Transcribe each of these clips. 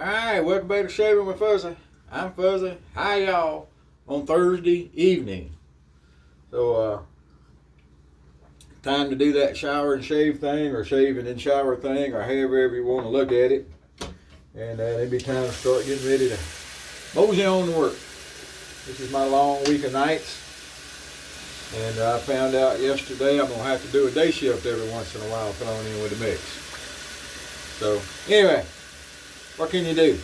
Alright, welcome back to Shaving with Fuzzy. I'm Fuzzy. Hi y'all on Thursday evening. So time to do that shower and shave thing, or shave and then shower thing, or however you want to look at it. And it'd be time to start getting ready to mosey on to work. This is my long week of nights. And I found out yesterday I'm going to have to do a day shift every once in a while thrown in with the mix. So anyway, what can you do?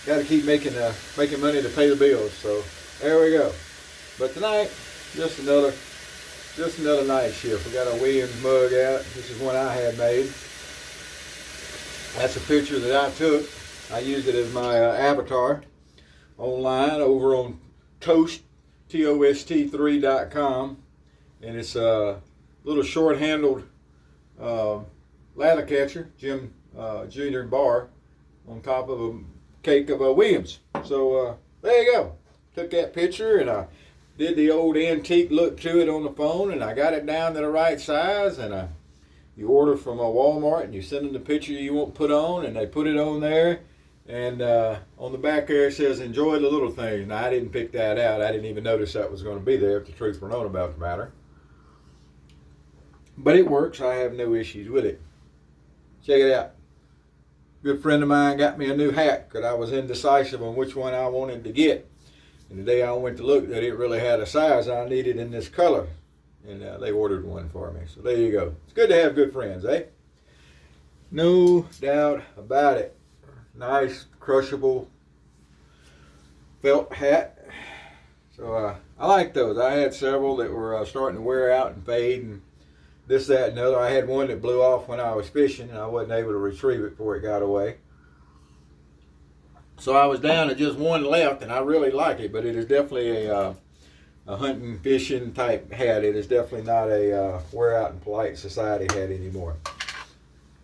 Got to keep making money to pay the bills. So there we go. But tonight, just another night shift. We got a Williams mug out. This is one I had made. That's a picture that I took. I used it as my avatar online over on Toast, TOST3.com, and it's a little short-handled lather catcher, Jim Junior bar, on top of a cake of Williams. So there you go. Took that picture and I did the old antique look to it on the phone, and I got it down to the right size. And you order from a Walmart and you send them the picture you want put on, and they put it on there. And on the back there it says, enjoy the little things. Now, I didn't pick that out. I didn't even notice that was going to be there, if the truth were known about the matter. But it works. I have no issues with it. Check it out. Good friend of mine got me a new hat because I was indecisive on which one I wanted to get. And the day I went to look, that it really had a size I needed in this color. And they ordered one for me. So there you go. It's good to have good friends, eh? No doubt about it. Nice, crushable felt hat. So I like those. I had several that were starting to wear out and fade and this, that, and the other. I had one that blew off when I was fishing, and I wasn't able to retrieve it before it got away. So I was down to just one left, and I really like it, but it is definitely a hunting, fishing type hat. It is definitely not a wear out in polite society hat anymore.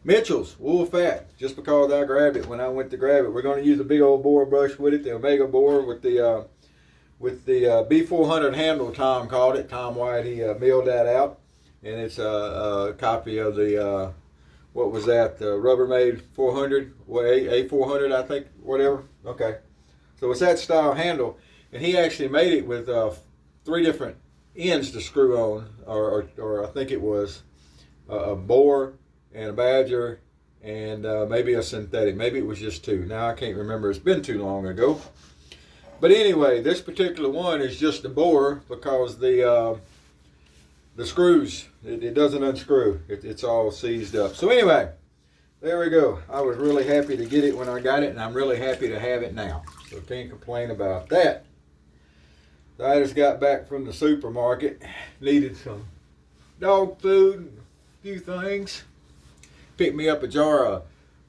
Mitchell's wool fat, just because I grabbed it when I went to grab it. We're going to use a big old boar brush with it, the Omega boar with the B400 handle. Tom called it. Tom White, he milled that out, and it's a copy of the what was that? The Rubbermaid 400, A400, I think, whatever. Okay, so it's that style handle, and he actually made it with 3 different ends to screw on, or I think it was a boar and a badger, and maybe a synthetic. Maybe it was just 2. Now I can't remember. It's been too long ago. But anyway, this particular one is just a boar because the screws, it doesn't unscrew. It's all seized up. So anyway, there we go. I was really happy to get it when I got it, and I'm really happy to have it now. So can't complain about that. I just got back from the supermarket. Needed some dog food and a few things. Picked me up a jar of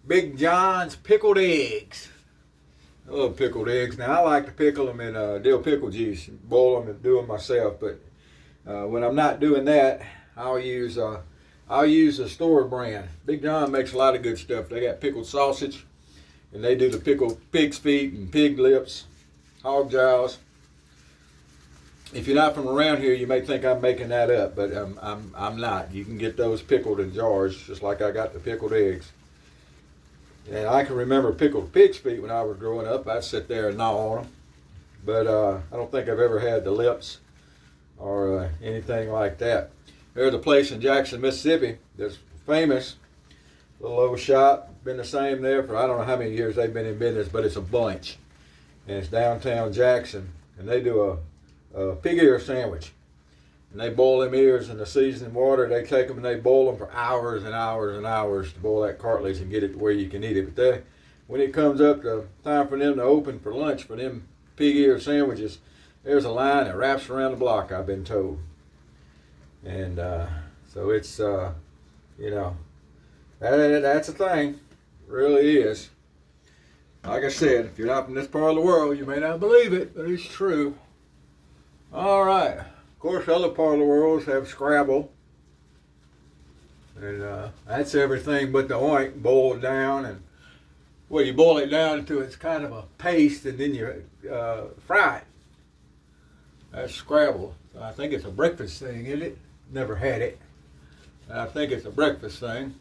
Big John's pickled eggs. I love pickled eggs. Now, I like to pickle them in dill pickle juice, boil them and do them myself. But when I'm not doing that, I'll use a store brand. Big John makes a lot of good stuff. They got pickled sausage, and they do the pickled pig's feet and pig lips, hog jaws. If you're not from around here, you may think I'm making that up, but I'm not. You can get those pickled in jars, just like I got the pickled eggs. And I can remember pickled pig's feet when I was growing up. I'd sit there and gnaw on them. But I don't think I've ever had the lips or anything like that. There's a place in Jackson, Mississippi that's famous. Little old shop. Been the same there for I don't know how many years they've been in business, but it's a bunch. And it's downtown Jackson. And they do a pig ear sandwich, and they boil them ears in the seasoned water. They take them and they boil them for hours and hours and hours to boil that cartilage and get it to where you can eat it. But when it comes up to time for them to open for lunch for them pig ear sandwiches, there's a line that wraps around the block, I've been told. And so it's that's a thing. It really is. Like I said, if you're not from this part of the world, you may not believe it, but it's true. All right. Of course, other part of the world have Scrabble. And that's everything but the oink boiled down. And well, you boil it down until it's kind of a paste, and then you fry it. That's Scrabble. So I think it's a breakfast thing, isn't it? Never had it. I think it's a breakfast thing.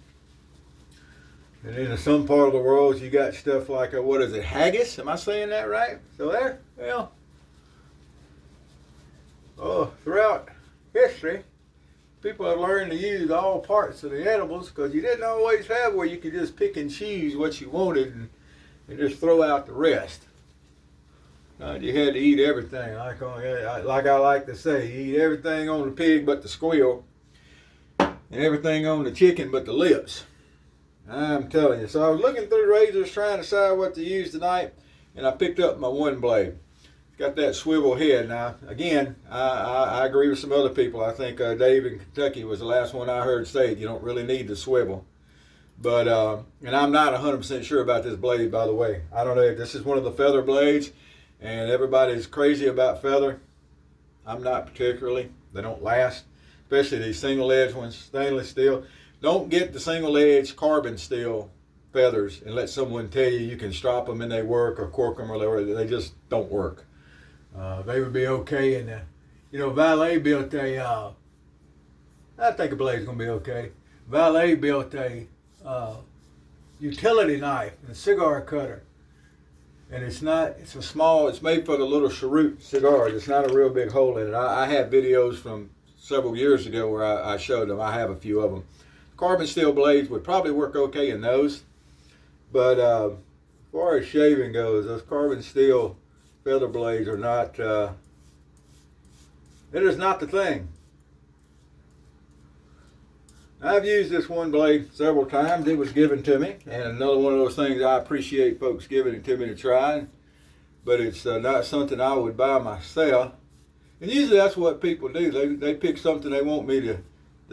And then in some part of the world, you got stuff like, what is it, haggis? Am I saying that right? So there, well, throughout history, people have learned to use all parts of the edibles because you didn't always have where you could just pick and choose what you wanted and just throw out the rest. You had to eat everything. Like I like to say, you eat everything on the pig but the squeal, and everything on the chicken but the lips. I'm telling you. So I was looking through razors trying to decide what to use tonight, and I picked up my one blade. It's got that swivel head. Now, again, I agree with some other people. I think Dave in Kentucky was the last one I heard say it. You don't really need the swivel. But, and I'm not 100% sure about this blade, by the way. I don't know if this is one of the feather blades, and everybody's crazy about feather. I'm not particularly. They don't last, especially these single edge ones, stainless steel. Don't get the single edge carbon steel feathers and let someone tell you you can strop them and they work or cork them or whatever. They just don't work. They would be okay. And, Valet built I think a blade's going to be okay. Valet built a utility knife and a cigar cutter. And it's made for the little cheroot cigars. It's not a real big hole in it. I have videos from several years ago where I showed them. I have a few of them. Carbon steel blades would probably work okay in those. But as far as shaving goes, those carbon steel feather blades are not, it is not the thing. I've used this one blade several times. It was given to me, and another one of those things I appreciate folks giving it to me to try, but it's not something I would buy myself. And usually that's what people do. They pick something they want me to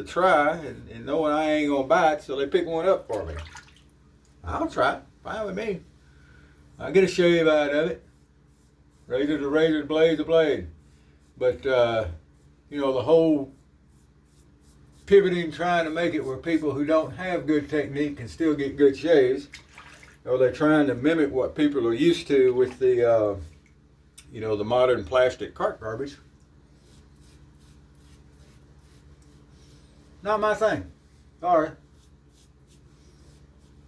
try, and knowing I ain't gonna buy it, so they pick one up for me. I'll try it. Fine with me. I get a shave out of it. Razor to razor, blade to blade. But the whole pivoting, trying to make it where people who don't have good technique can still get good shaves, or they're trying to mimic what people are used to with the the modern plastic cart garbage. Not my thing. Sorry.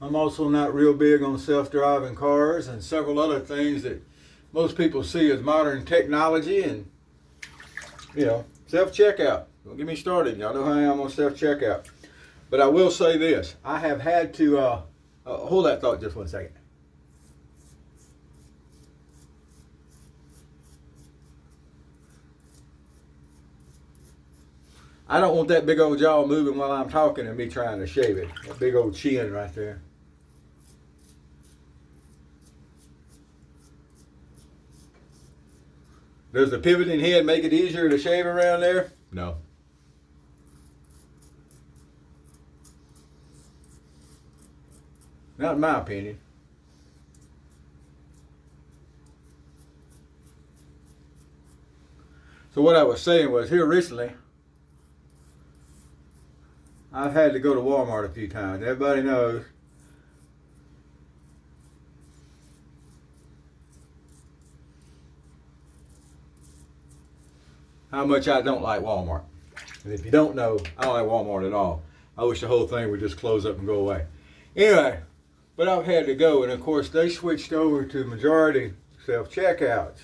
I'm also not real big on self-driving cars and several other things that most people see as modern technology, and self-checkout. Don't get me started. Y'all know how I am on self-checkout. But I will say this. I have had to hold that thought just one second. I don't want that big old jaw moving while I'm talking and me trying to shave it. That big old chin right there. Does the pivoting head make it easier to shave around there? No. Not in my opinion. So what I was saying was, here recently, I've had to go to Walmart a few times. Everybody knows how much I don't like Walmart. And if you don't know, I don't like Walmart at all. I wish the whole thing would just close up and go away. Anyway, but I've had to go, and of course they switched over to majority self-checkouts.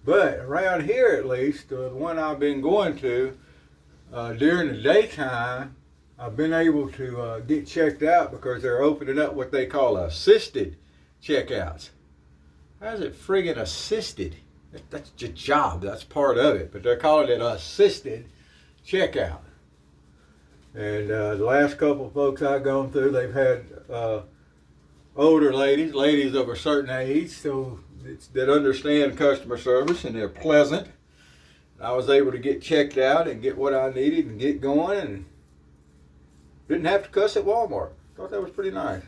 But around here at least, the one I've been going to, during the daytime, I've been able to get checked out because they're opening up what they call assisted checkouts. How's it friggin' assisted? That's your job. That's part of it. But they're calling it assisted checkout. And the last couple of folks I've gone through, they've had older ladies of a certain age, so that understand customer service, and they're pleasant. I was able to get checked out and get what I needed and get going, and didn't have to cuss at Walmart. Thought that was pretty nice.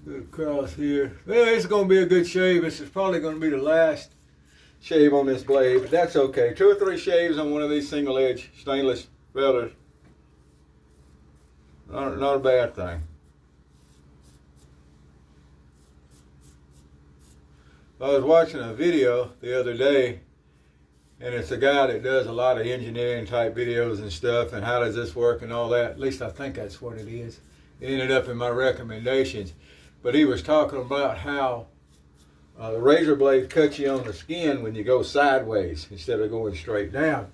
Good cross here. Well, it's going to be a good shave. This is probably going to be the last shave on this blade, but that's okay. 2 or 3 shaves on one of these single edge stainless feathers. Not a bad thing. I was watching a video the other day, And it's a guy that does a lot of engineering type videos and stuff, and how does this work and all that. At least I think that's what it is. It ended up in my recommendations. But he was talking about how the razor blade cuts you on the skin when you go sideways instead of going straight down.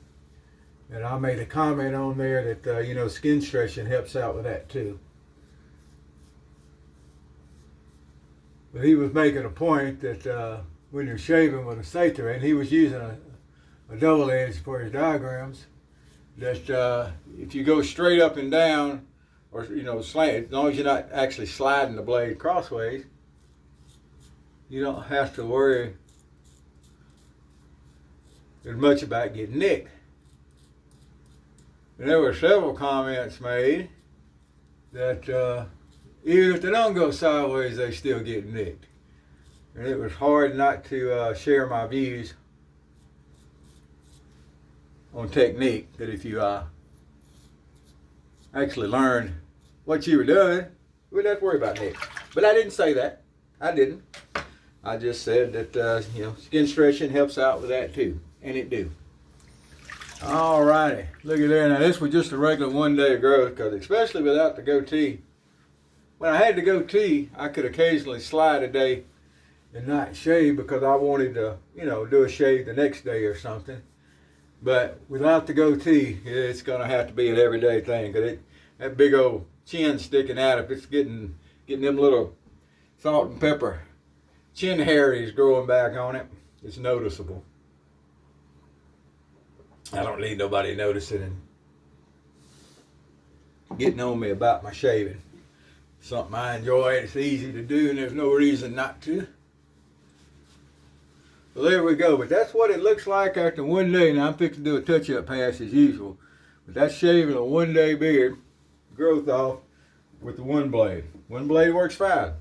And I made a comment on there that, skin stretching helps out with that too. But he was making a point that when you're shaving with a Sater, and he was using a double edge for his diagrams, that if you go straight up and down, or slant, as long as you're not actually sliding the blade crossways, you don't have to worry as much about getting nicked. And there were several comments made that even if they don't go sideways, they still get nicked. And it was hard not to share my views on technique, that if you actually learned what you were doing, you wouldn't have to worry about nick. But I didn't say that. I didn't. I just said that, skin stretching helps out with that too. And it do. Alrighty. Look at there. Now this was just a regular 1 day of growth, because especially without the goatee, when I had the goatee, I could occasionally slide a day and not shave because I wanted to, do a shave the next day or something. But without the goatee, it's going to have to be an everyday thing, because that big old chin sticking out, if it's getting them little salt and pepper chin hairies growing back on it, it's noticeable. I don't need nobody noticing and getting on me about my shaving. Something I enjoy, it's easy to do, and there's no reason not to. Well, there we go. But that's what it looks like after 1 day. Now I'm fixing to do a touch-up pass as usual. But that's shaving a 1 day beard growth off with the one blade. One blade works fine.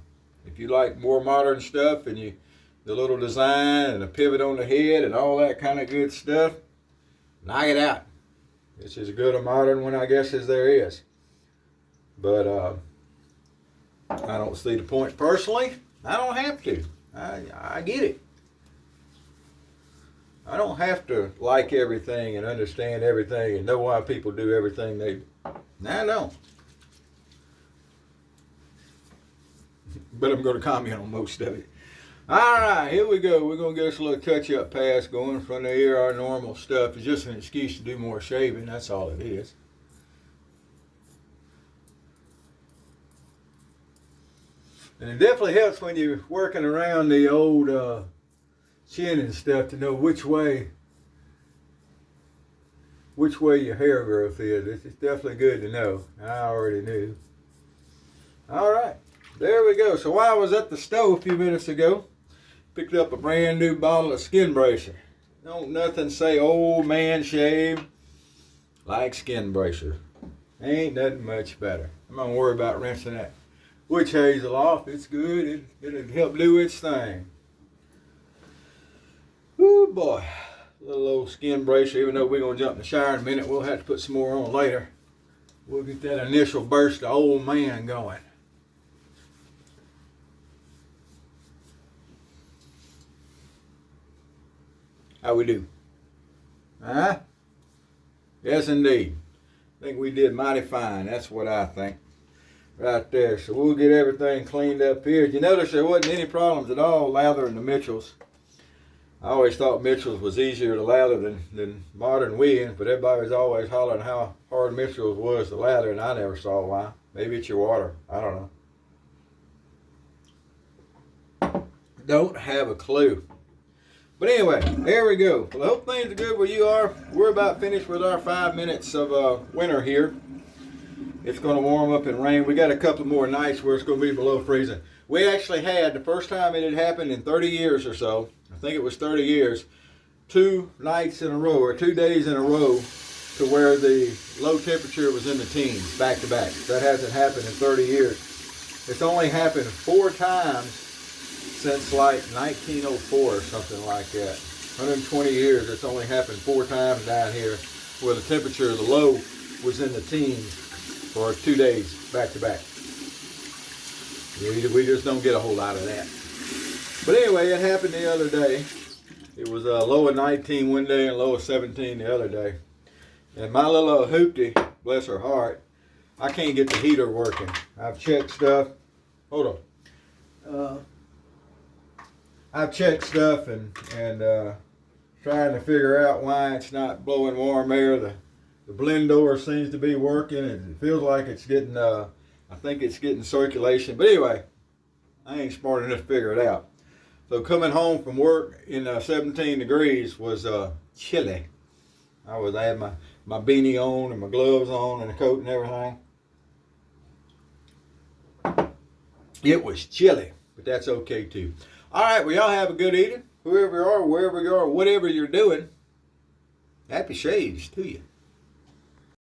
If you like more modern stuff and the little design and the pivot on the head and all that kind of good stuff, knock it out. It's as good a modern one, I guess, as there is. But I don't see the point personally. I don't have to. I get it. I don't have to like everything and understand everything and know why people do everything they do. I don't. But I'm going to comment on most of it. All right, here we go. We're going to get us a little touch-up pass going from here. Our normal stuff is just an excuse to do more shaving. That's all it is. And it definitely helps when you're working around the old chin and stuff to know which way your hair growth is. It's definitely good to know. I already knew. All right, there we go. So while I was at the stove a few minutes ago, picked up a brand new bottle of Skin Bracer. Don't nothing say old man shave like Skin Bracer. Ain't nothing much better. I'm gonna worry about rinsing that witch hazel off. It's good. It'll help do its thing. Woo boy, little old Skin Bracer. Even though we're gonna jump in the shower in a minute, we'll have to put some more on later. We'll get that initial burst of old man going. How we do? Huh? Yes, indeed. I think we did mighty fine. That's what I think. Right there. So we'll get everything cleaned up here. You notice there wasn't any problems at all lathering the Mitchells. I always thought Mitchell's was easier to lather than modern Wiggins, but everybody was always hollering how hard Mitchell's was to lather, and I never saw why. Maybe it's your water. I don't know. Don't have a clue. But anyway, there we go. Well, I hope things are good where you are. We're about finished with our 5 minutes of winter here. It's going to warm up and rain. We got a couple more nights where it's going to be below freezing. We actually had, the first time it had happened in 30 years or so, I think it was 30 years, 2 nights in a row, or 2 days in a row, to where the low temperature was in the teens, back to back. That hasn't happened in 30 years. It's only happened 4 times since like 1904 or something like that. 120 years, it's only happened 4 times down here where the temperature of the low was in the teens for 2 days back to back. We just don't get a whole lot of that. But anyway, it happened the other day. It was a low of 19 one day and low of 17 the other day. And my little hoopty, bless her heart, I can't get the heater working. I've checked stuff. Hold on. I've checked stuff and trying to figure out why it's not blowing warm air. The blend door seems to be working. It feels like it's getting, I think it's getting circulation. But anyway, I ain't smart enough to figure it out. So coming home from work in 17 degrees was chilly. I had my beanie on and my gloves on and a coat and everything. It was chilly, but that's okay too. All right, well, y'all have a good evening. Whoever you are, wherever you are, whatever you're doing, happy shaves to you.